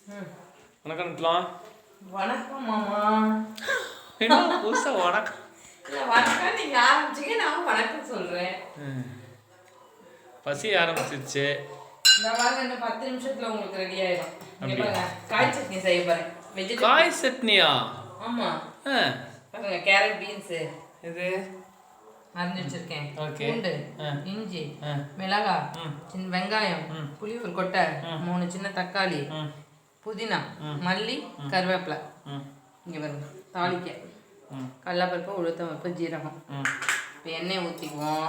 வணக்கம் நித்லாம். வணக்கம் மாமா. என்ன புதுசா வணக்கம்? இல்லை வணக்கம் நீங்கள் ஆரம்பிச்சிங்க, நான் வணக்கம் சொல்கிறேன். பசி ஆரம்பிச்சிருச்சு. இந்த வாங்க இன்னும் 10 நிமிஷத்தில் உங்களுக்கு ரெடி ஆகிடும். இங்கே பாருங்க, காய் சட்னி செய்ய போகிறேன். வெஜிடபிள் காய் சட்னியா? ஆமாம். பாருங்க, கேரட் பீன்ஸு இது அரைஞ்சி வச்சுருக்கேன். ஓகே. பூண்டு, இஞ்சி, மிளகாய், சின்ன வெங்காயம், புளி ஒரு கொட்டை, 3 சின்ன தக்காளி, புதினா, மல்லி, கருவேப்பிலை. இங்கே பாருங்க, தாளிக்க கடலைப்பருப்பு, உளுத்தம்பருப்பு, ஜீரகம். இப்போ எண்ணெய் ஊற்றிக்குவோம்.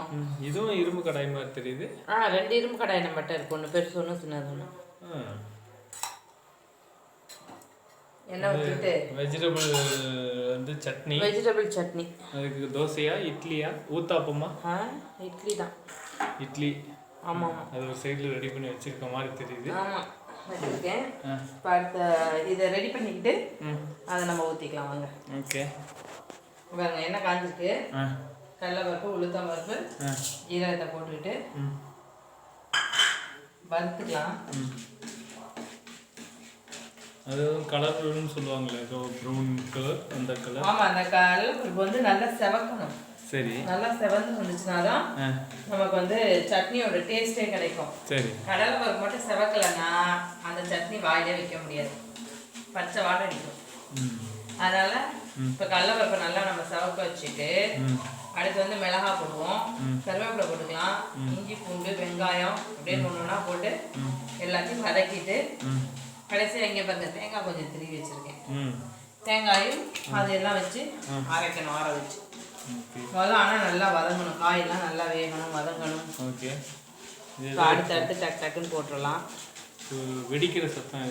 இதுவும் இரும்பு கடாய் மாதிரி தெரியுது. 2 இரும்பு கடாய் நம்மகிட்ட இருக்கு, ஒன்று பெருசு ஒன்று சின்னது ஒன்று. எண்ணெய் ஊற்றிட்டு வெஜிடபிள் வந்து சட்னி. வெஜிடபிள் சட்னி. அதுக்கு தோசையா இட்லியா ஊத்தாப்பமா? இட்லி தான். இட்லி. ஆமாம். அது ஒரு சைடில் ரெடி பண்ணி வச்சிருக்க மாதிரி தெரியுது. ஆமாம், வச்சுருக்கேன். இப்போ அடுத்த இதை ரெடி பண்ணிக்கிட்டு அதை நம்ம ஊற்றிக்கலாம் வாங்க. ஓகே. பாருங்க, எண்ணெய் காஞ்சிருக்கு. கடலைப்பருப்பு, உளுத்தம்பருப்பு, ஜீரகத்தை போட்டுக்கிட்டு வறுத்துக்கலாம். அது கலர்னு சொல்லுவாங்களே, ஏதோ ப்ரௌன் கலர், அந்த கலர். ஆமாம், அந்த கடலைப்பருப்பு வந்து நல்லா செவக்கணும். சரி. நல்லா செவந்து வந்துச்சுன்னா தான் நமக்கு வந்து சட்னியோட டேஸ்ட்டே கிடைக்கும். சரி. கடலைப்பருப்பு மட்டும் செவக்கலைன்னா அந்த சட்னி வாயிலே வைக்க முடியாது, பச்சை வாடை அடிக்கும். அதனால் இப்போ கடலைப்பருப்பை நல்லா நம்ம செவக்க வச்சுட்டு அடுத்து வந்து மிளகாய் போடுவோம், கருவேப்பிலை போட்டுக்கலாம், இஞ்சி பூண்டு வெங்காயம் அப்படின்னு ஒன்றுனா போட்டு எல்லாத்தையும் வதக்கிட்டு கடைசியாக இங்கே பாருங்க, தேங்காய் கொஞ்சம் திருவி வச்சுருக்கேன். தேங்காயும் அதையெல்லாம் வச்சு அரைக்கணும், ஆற வச்சு. முதல்ல ஆனால் நல்லா வதங்கணும், காயெல்லாம் நல்லா வேகணும், வதங்கணும். ஓகே. அடுத்து டக்கு டக்குன்னு போட்டுடலாம். வெடிக்கிற சத்தம்.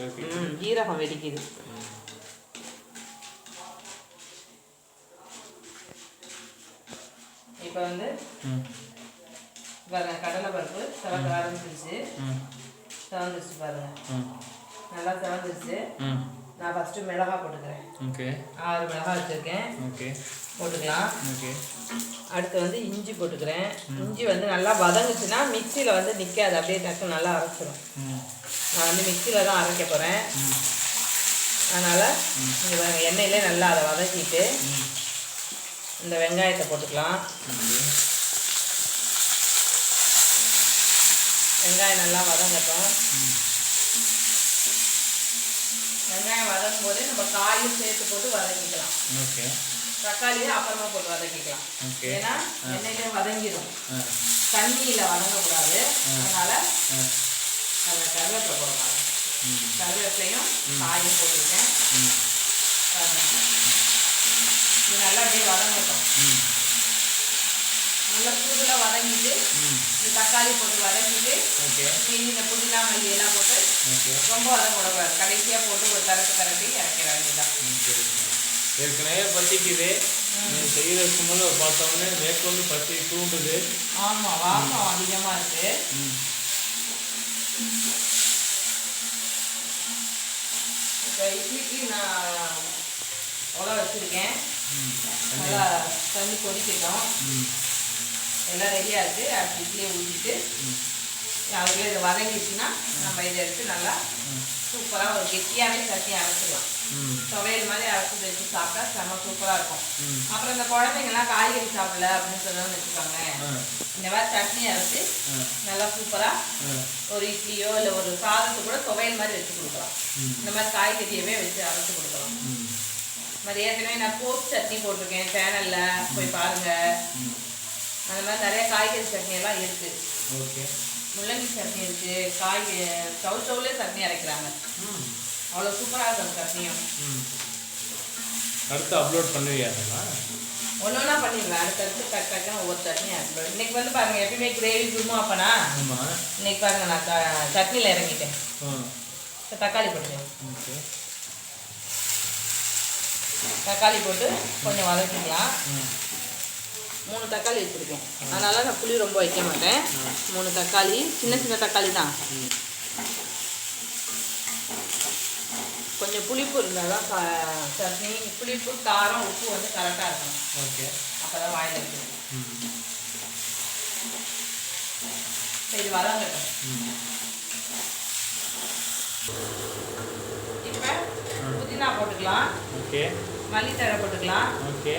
ஜீரகம் வெடிக்குது. இப்போ வந்து பாருங்க, கடலைப்பருப்பு செவக்க ஆரம்பிச்சிருச்சு. செவந்துருச்சு பாருங்க, நல்லா செவந்துருச்சு. நான் ஃபஸ்ட்டு மிளகாய் போட்டுக்கிறேன். ஓகே. 6 மிளகாய் வச்சுருக்கேன். ஓகே, போட்டுக்கலாம். ஓகே. அடுத்து வந்து இஞ்சி போட்டுக்கிறேன். இஞ்சி வந்து நல்லா வதங்குச்சுன்னா மிக்சியில் வந்து நிற்காது, அப்படியே டக்கு நல்லா அரைச்சிடும். நான் வந்து மிக்சியில் தான் அரைக்க போகிறேன். அதனால் இங்கே பாருங்க, எண்ணெயிலே நல்லா அதை வதக்கிட்டு இந்த வெங்காயத்தை போட்டுக்கலாம். வெங்காயம் நல்லா வதங்கட்டும். வெங்காயம் வதங்கும் போது நம்ம காயும் சேர்த்து போட்டு வதக்கிக்கலாம். ஓகே. தக்காளியை அப்புறமா போட்டு வதக்கிக்கலாம். ஏன்னா எண்ணெயிலே வதங்கிடும், தண்ணியில் வதங்கக்கூடாது. அதனால் அதை கருவேப்பிலை போடலாம். கருவேப்பிலையும் காயும் போட்டுருக்கேன். இது நல்லா அப்படியே வதங்கட்டும். நல்லா சூடுல வதங்கிட்டு இந்த தக்காளி போட்டு வதக்கிட்டு இந்த புதினா மல்லி எல்லாம் போட்டு ரொம்ப வதங்கக்கூடாது. கடைசியாக போட்டு ஒரு கரட்டி இறக்கிற வேண்டியதான். ஏற்கனவே பசிக்குது, செய்கிற சுமலை பார்த்தோம்னே மேற்கொண்டு பசி தூண்டுது. ஆமாம், வாசம் அதிகமாக இருக்கு. இப்போ இட்லிக்கு நான் உலை வச்சுருக்கேன். நல்லா தண்ணி கொதிக்கட்டும். எல்லாம் ரெடியாக இருக்குது. அடுத்து இட்லியை ஊற்றிட்டு அதுக்குள்ளே இதை வதங்கிடுச்சுன்னா நம்ம இதை எடுத்து நல்லா சூப்பராக ஒரு கெட்டியாகவே சட்னி அரைச்சிடலாம். துவையல் மாதிரி அரைச்சி வச்சு சாப்பிட்டா செம்ம சூப்பராக இருக்கும். அப்புறம் இந்த குழந்தைங்கள்லாம் காய்கறி சாப்பிடல அப்படின்னு சொல்லணும்னு வச்சுக்கோங்க, இந்த மாதிரி சட்னி அரைச்சி நல்லா சூப்பராக ஒரு இட்லியோ இல்லை ஒரு சாதத்துக்கு கூட துவையல் மாதிரி வச்சு கொடுக்கலாம். இந்த மாதிரி காய்கறியவே வச்சு அரைச்சி கொடுக்கலாம். மாதிரி ஏற்கனவே நான் கோஸ் சட்னி போட்டிருக்கேன், சேனலில் போய் பாருங்கள். அந்த மாதிரி நிறைய காய்கறி சட்னி எல்லாம் இருக்குது. ஓகே. முள்ளங்கி சட்னி இருக்குது, சவுச்சவுலே சட்னி அரைக்கிறாங்க. அவ்வளோ சூப்பராக இருக்கும் அந்த சட்னியும். அடுத்து அப்லோட் பண்ணுவீங்களா? ஒன்று ஒன்றா பண்ணிடுவேன். அடுத்தடுத்து டக்குன்னு ஒவ்வொரு சட்னியும் அப்லோட். இன்றைக்கி வந்து பாருங்கள், எப்பயுமே கிரேவி குருமா அப்பனா இன்னைக்கு பாருங்கள் நான் சட்னியில் இறங்கிட்டேன். தக்காளி போட்டுட்டேன். தக்காளி போட்டு கொஞ்சம் வதக்கிக்கலாம். 3 தக்காளி வச்சுருக்கேன், அதனால் நான் புளி ரொம்ப வைக்க மாட்டேன். 3 தக்காளி, சின்ன சின்ன தக்காளி தான். கொஞ்சம் புளிப்பு இருந்தால் தான் சட்னி, புளிப்பு காரம் உப்பு வந்து கரெக்டாக இருக்கும். ஓகே. அப்போ தான் வாயில் இருக்குது. சரி, வதங்கட்டும். போட்டுக்கலாம். ஓகே. மல்லித்தழை போட்டுக்கலாம். ஓகே.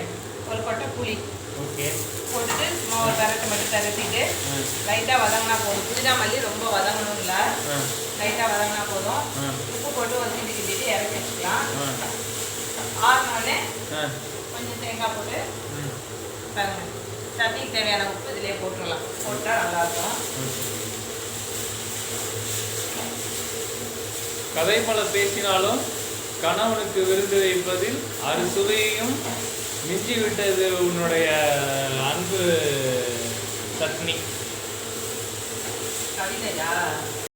ஒரு கொட்டை புளி ஓகே. போட்டுட்டு சும்மா ஒரு பரட்டை மட்டும் தரட்டிட்டு லைட்டாக வதங்கினா போதும். புதினா மல்லி ரொம்ப வதங்கணும் இல்லை, லைட்டாக வதங்கினா போதும். உப்பு போட்டு ஒரு கிண்டி கிண்டிட்டு இறக்கி வச்சுக்கலாம். ஆறினோடனே கொஞ்சம் தேங்காய் போட்டு பாருங்க, சட்னிக்கு தேவையான உப்பு இதிலே போட்டுடலாம். போட்டால் நல்லாயிருக்கும். கதை பல பேசினாலும் கணவனுக்கு விருது வைப்பதில் அறுசுவையையும் மிஞ்சி விட்டது உன்னுடைய அன்பு சட்னி. கவிதையா?